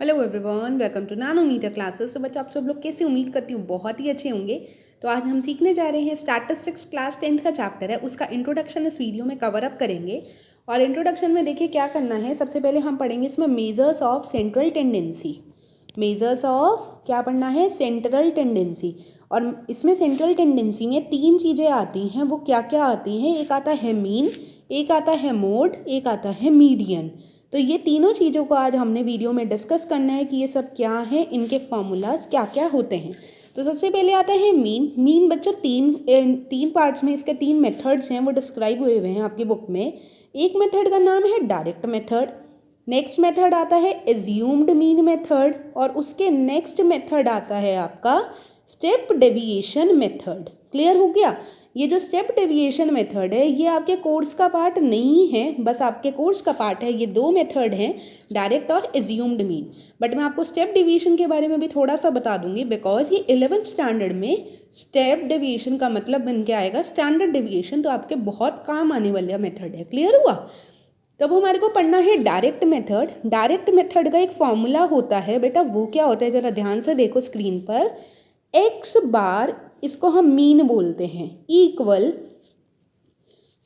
Hello everyone, welcome to Nanometer Classes. तो बच्चों, आप सब लोग कैसे, उम्मीद करती हूँ बहुत ही अच्छे होंगे। तो आज हम सीखने जा रहे हैं स्टैटिस्टिक्स क्लास 10th का चैप्टर है, उसका इंट्रोडक्शन इस वीडियो में कवर अप करेंगे। और इंट्रोडक्शन में देखिए क्या करना है। सबसे पहले हम पढ़ेंगे इसमें measures of central tendency. Measures of क्या पढ़ना है? Central tendency. और इसमें सेंट्रल टेंडेंसी में तीन चीज़ें आती हैं। वो क्या क्या आती हैं? एक आता है मीन, एक आता है मोड, एक आता है मीडियन। तो ये तीनों चीज़ों को आज हमने वीडियो में डिस्कस करना है कि ये सब क्या है, इनके फॉर्मूलाज क्या क्या होते हैं। तो सबसे पहले आता है मीन। मीन बच्चों तीन पार्ट्स में इसके तीन मेथड्स हैं, वो डिस्क्राइब हुए हुए हैं आपकी बुक में। एक मेथड का नाम है डायरेक्ट मेथड। नेक्स्ट मेथड आता है एज्यूम्ड मीन मेथड। और उसके नेक्स्ट मेथड आता है आपका स्टेप डेविएशन मेथड। क्लियर हो गया? ये जो स्टेप डेविएशन मेथड है ये आपके कोर्स का पार्ट नहीं है, बस आपके कोर्स का पार्ट है। ये दो मेथड हैं, डायरेक्ट और एज्यूम्ड मीन। बट मैं आपको स्टेप डेविएशन के बारे में भी थोड़ा सा बता दूंगी, बिकॉज ये 11th स्टैंडर्ड में स्टेप डेविएशन का मतलब बन के आएगा स्टैंडर्ड डेविएशन। तो आपके बहुत काम आने वाला मेथड है। क्लियर हुआ? तब हमारे को पढ़ना है डायरेक्ट मेथड। डायरेक्ट मेथड का एक फॉर्मूला होता है बेटा, वो क्या होता है जरा ध्यान से देखो स्क्रीन पर। एक्स बार, इसको हम मीन बोलते हैं, equal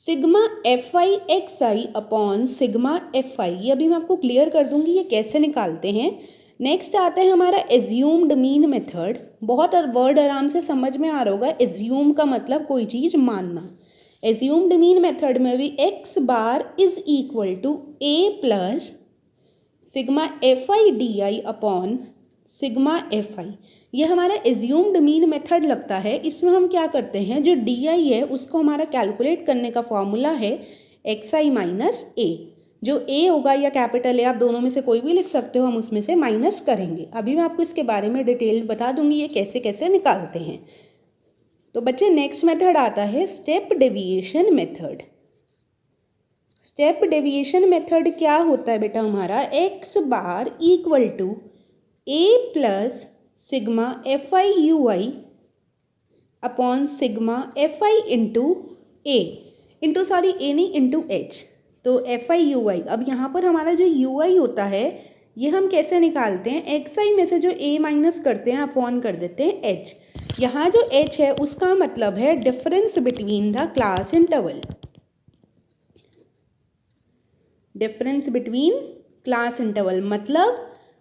sigma f I x I upon sigma f i. ये अभी मैं आपको क्लियर कर दूंगी ये कैसे निकालते हैं। नेक्स्ट आता है हमारा एज्यूम्ड मीन मेथड। बहुत वर्ड आराम से समझ में आ रहा होगा। एज्यूम का मतलब कोई चीज़ मानना। एज्यूम्ड मीन मेथड में भी x bar is equal to a plus sigma f i d i upon sigma f i. ये हमारा एज्यूम्ड मीन मेथड लगता है। इसमें हम क्या करते हैं, जो डी आई है उसको हमारा कैलकुलेट करने का फॉर्मूला है एक्स आई माइनस ए। जो ए होगा या कैपिटल ए, आप दोनों में से कोई भी लिख सकते हो, हम उसमें से माइनस करेंगे। अभी मैं आपको इसके बारे में डिटेल बता दूंगी ये कैसे कैसे निकालते हैं। तो बच्चे, नेक्स्ट मेथड आता है step deviation method. Step deviation method क्या होता है बेटा हमारा? X bar equal to a plus sigma f i u i upon sigma f i into a, into sorry a नहीं, इंटू एच। तो एफ आई यू आई। अब यहाँ पर हमारा जो यू आई होता है ये हम कैसे निकालते हैं? एक्स आई में से जो ए माइनस करते हैं अपॉन कर देते हैं एच। यहाँ जो एच है उसका मतलब है difference between the class interval. Difference between class interval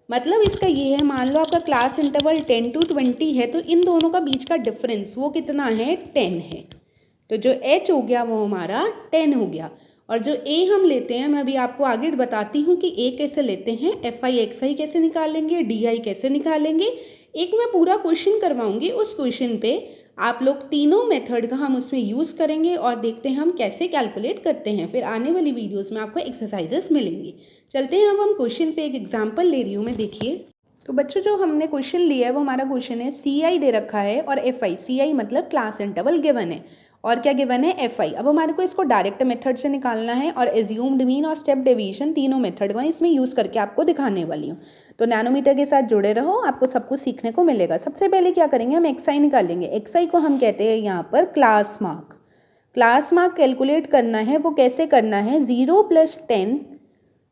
मतलब इसका ये है, मान लो आपका क्लास इंटरवल 10 to 20 है, तो इन दोनों का बीच का डिफरेंस वो कितना है? 10 है। तो जो h हो गया वो हमारा 10 हो गया। और जो a हम लेते हैं, मैं अभी आपको आगे बताती हूँ कि a कैसे लेते हैं, एफ आई एक्स आई कैसे निकालेंगे, डी आई कैसे निकालेंगे। एक मैं पूरा क्वेश्चन करवाऊंगी, उस क्वेश्चन पे आप लोग तीनों मेथड का हम उसमें यूज़ करेंगे और देखते हैं हम कैसे कैलकुलेट करते हैं। फिर आने वाली वीडियोस में आपको एक्सरसाइजेस मिलेंगी। चलते हैं अब हम क्वेश्चन पे। एक एग्जांपल ले रही हूँ मैं, देखिए। तो बच्चों, जो हमने क्वेश्चन लिया है वो हमारा क्वेश्चन है सी आई दे रखा है और एफ आई। सी आई मतलब क्लास इंटरवल गिवन है, और क्या गिवन है? F I. अब हमारे को इसको डायरेक्ट मेथड से निकालना है और एज्यूम्ड मीन और स्टेप डेविएशन तीनों मेथड को इसमें यूज़ करके आपको दिखाने वाली हूँ। तो नैनोमीटर के साथ जुड़े रहो, आपको सब कुछ सीखने को मिलेगा। सबसे पहले क्या करेंगे, हम एक्स आई निकालेंगे। एक्स आई को हम कहते हैं यहाँ पर class mark. Class mark calculate करना है, वो कैसे करना है? 0 + 10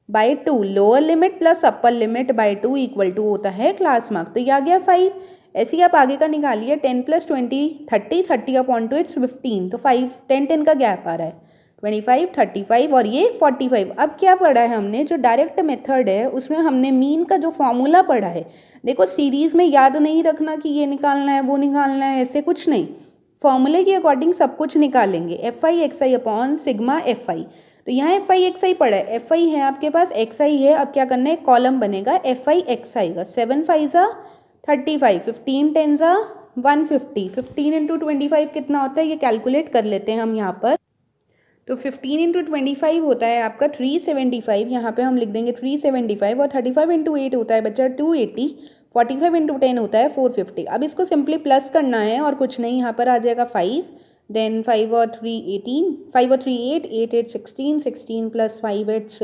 by 2, lower limit plus upper limit by 2 equal to होता है क्लास मार्क। तो ये आ गया 5। ऐसे ही आप आगे का निकालिए। 10 + 20 30, 30 अपॉन 2 इट्स 15। तो 5 10 का गैप आ रहा है, 25 35 और ये 45। अब क्या पढ़ा है हमने? जो डायरेक्ट मेथड है उसमें हमने मीन का जो फॉर्मूला पढ़ा है। देखो, सीरीज में याद नहीं रखना कि ये निकालना है वो निकालना है, ऐसे कुछ नहीं। फॉर्मूले के अकॉर्डिंग सब कुछ निकालेंगे। F I x I upon sigma f i. तो यहाँ एफ आई एक्स आई पड़ा है, एफ आई है आपके पास, एक्स आई है। अब क्या करना है? कॉलम बनेगा एफ आई एक्स आई का। 7 5 35, 15 10 150। 15 इंटू 25 कितना होता है ये कैलकुलेट कर लेते हैं हम यहाँ पर। तो 15 इंटू 25 होता है आपका 375। यहाँ पे हम लिख देंगे 375। और 35 इंटू 8 होता है बच्चा 280। 45 इंटू 10 होता है 450। अब इसको सिंपली प्लस करना है और कुछ नहीं, यहाँ पर आ जाएगा 5, देन 5 और 3 18, 5 और 3 8, 8 8 16, 16 प्लस 5 इट्स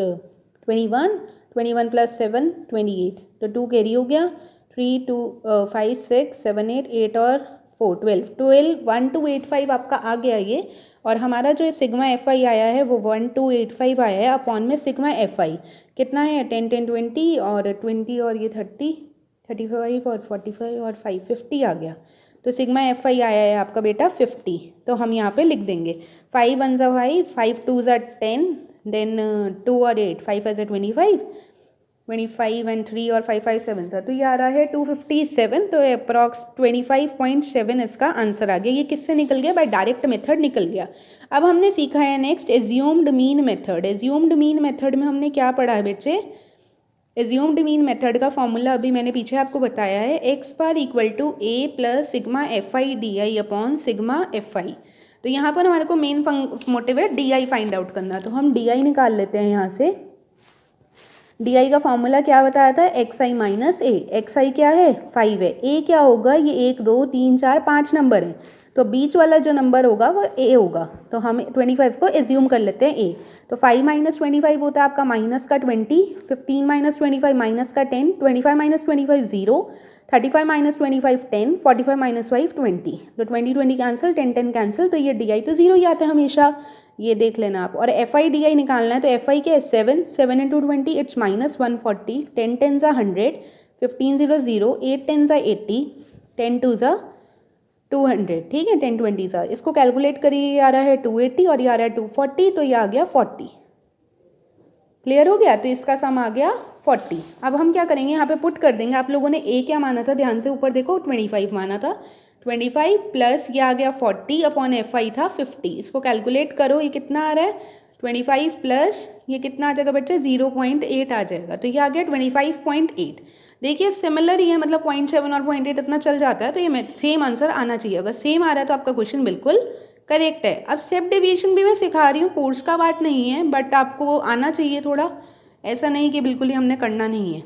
21, 21 प्लस 7 28। तो 2 कैरी हो गया। 3 2 5 6 7 8 8 और 4 12 12 1285 आपका आ गया ये। और हमारा जो सिग्मा एफ आई आया है वो 1285 आया है अपॉन में सिग्मा एफ आई। कितना है 10 10 20 और 20 और ये 30 35 और 45 और 5 50 आ गया। तो सिग्मा एफ आई आया है आपका बेटा 50। तो हम यहाँ पे लिख देंगे 5 1 ज़ा 5 5 2 ज़ा 10 देन 2 और 8 5 5 ज़ा 25 एंड 3 और 5 5 7 ज़ा, तो ये आ रहा है 257। तो अप्रॉक्स 25.7 इसका आंसर आ गया। ये किससे निकल गया? बाय डायरेक्ट मेथड निकल गया। अब हमने सीखा है next assumed mean method. Assumed mean method में हमने क्या पढ़ा है बच्चे? एज्यूम्ड मीन मेथड का फॉर्मूला अभी मैंने पीछे आपको बताया है, x bar equal to a plus sigma f i d i upon sigma f i. तो यहाँ पर हमारे को मेन मोटिव है डी आई फाइंड आउट करना। तो हम डी आई निकाल लेते हैं यहाँ से। डी आई का फॉर्मूला क्या बताया था? एक्स आई माइनस ए। एक्स आई क्या है? 5 है। ए क्या होगा? ये 1 2 3 4 5 नंबर है, तो बीच वाला जो नंबर होगा वो ए होगा। तो हम 25 को एज्यूम कर लेते हैं ए। तो 5 माइनस 25 होता है आपका माइनस का 20, 15 माइनस 25 माइनस का 10, 25 माइनस 25 0, 35 माइनस 25 10, 45 माइनस 5 20। तो 20 20 कैंसिल, 10 10 कैंसिल, तो ये डी आई तो 0 ही आता है हमेशा, ये देख लेना आप। और एफ आई डी आई निकालना है, तो एफ आई क्या है? 7 7 इंटू 20 इट्स माइनस 140, 10 10 ज़ा 100, 15 0 0, 8 10 ज़ा 80, 10 2 ज़ा 200, ठीक है। 10 20 ज़ा, इसको कैलकुलेट करिए, आ रहा है 280 और ये आ रहा है 240, तो ये आ गया 40। क्लियर हो गया? तो इसका सम आ गया 40। अब हम क्या करेंगे, यहाँ पे पुट कर देंगे। आप लोगों ने ए क्या माना था? ध्यान से ऊपर देखो, 25 माना था। 25 प्लस ये आ गया 40 अपॉन एफ आई था 50। इसको कैलकुलेट करो, ये कितना आ रहा है? 25 प्लस ये कितना आ जाएगा बच्चे? 0.8 आ जाएगा। तो ये आ गया 25.8। देखिए सिमिलर ही है, मतलब 0.7 और 0.8 इतना चल जाता है, तो ये सेम आंसर आना चाहिए। अगर सेम आ रहा है तो आपका क्वेश्चन बिल्कुल करेक्ट है। अब स्टेप डेविएशन भी मैं सिखा रही हूँ, कोर्स का पार्ट नहीं है, बट आपको आना चाहिए थोड़ा, ऐसा नहीं कि बिल्कुल ही हमने करना नहीं है।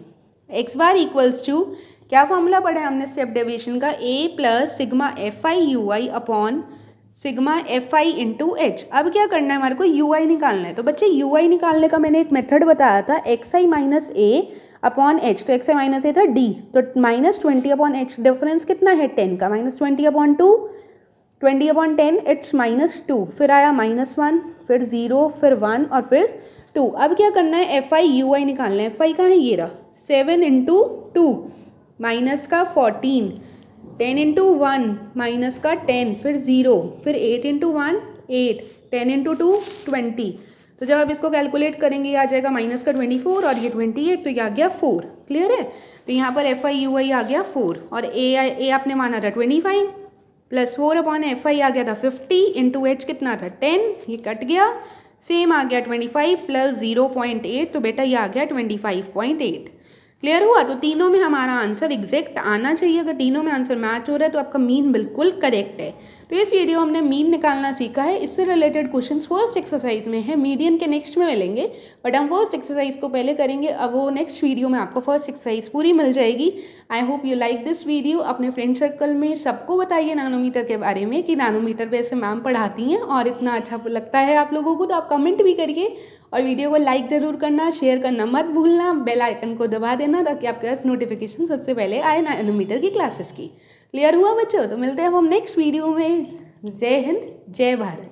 एक्स बार इक्वल्स टू, क्या फॉर्मूला पढ़ा है हमने स्टेप डेविएशन का? A plus sigma f i u i upon sigma f i into h. अब क्या करना है हमारे को? यू आई निकालना है। तो बच्चे यू आई निकालने का मैंने एक मेथड बताया था, एक्स आई माइनस ए अपॉन एच। तो एक्स आई माइनस ए था डी, तो माइनस 20 अपॉन एच, डिफरेंस कितना है? 10 का, minus 20 upon 2, 20 upon 10 it's minus 2, फिर आया -1, फिर 0, फिर 1 और फिर 2। अब क्या करना है? एफ आई यू आई निकालना है। एफ आई कहाँ है? ये रहा, 7 इंटू 2 माइनस का 14, 10 इंटू 1 माइनस का 10, फिर 0, फिर 8 इंटू 1 8, 10 इंटू 2 20। तो जब आप इसको कैलकुलेट करेंगे, ये आ जाएगा माइनस का 24 और ये 28, तो ये आ गया 4। क्लियर है? तो यहाँ पर एफ आई यू आई आ गया 4 और ए आपने माना था 25 प्लस 4 अपॉन एफ आई आ गया था 50 इंटू एच कितना था? 10, ये कट गया, सेम आ गया 25 प्लस 0.8, तो बेटा ये आ गया 25.8। क्लियर हुआ? तो तीनों में हमारा आंसर एग्जैक्ट आना चाहिए। अगर तीनों में आंसर मैच हो रहा है तो आपका मीन बिल्कुल करेक्ट है। तो इस वीडियो हमने मीन निकालना सीखा है। इससे रिलेटेड क्वेश्चंस फर्स्ट एक्सरसाइज में है, मीडियन के नेक्स्ट में मिलेंगे, बट हम फर्स्ट एक्सरसाइज को पहले करेंगे। अब वो नेक्स्ट वीडियो में आपको फर्स्ट एक्सरसाइज पूरी मिल जाएगी। I hope you like this video. अपने फ्रेंड सर्कल में सबको बताइए नैनोमीटर के बारे में, कि नैनोमीटर पे ऐसे मैम पढ़ाती हैं और इतना अच्छा लगता है आप लोगों को। तो आप कमेंट भी करिए और वीडियो को लाइक ज़रूर करना, शेयर करना मत भूलना, बेल आइकन को दबा देना ताकि आपके पास नोटिफिकेशन सबसे पहले आए नैनोमीटर की क्लासेस की। क्लियर हुआ बच्चों? तो मिलते हैं हम नेक्स्ट वीडियो में। जय हिंद, जय भारत।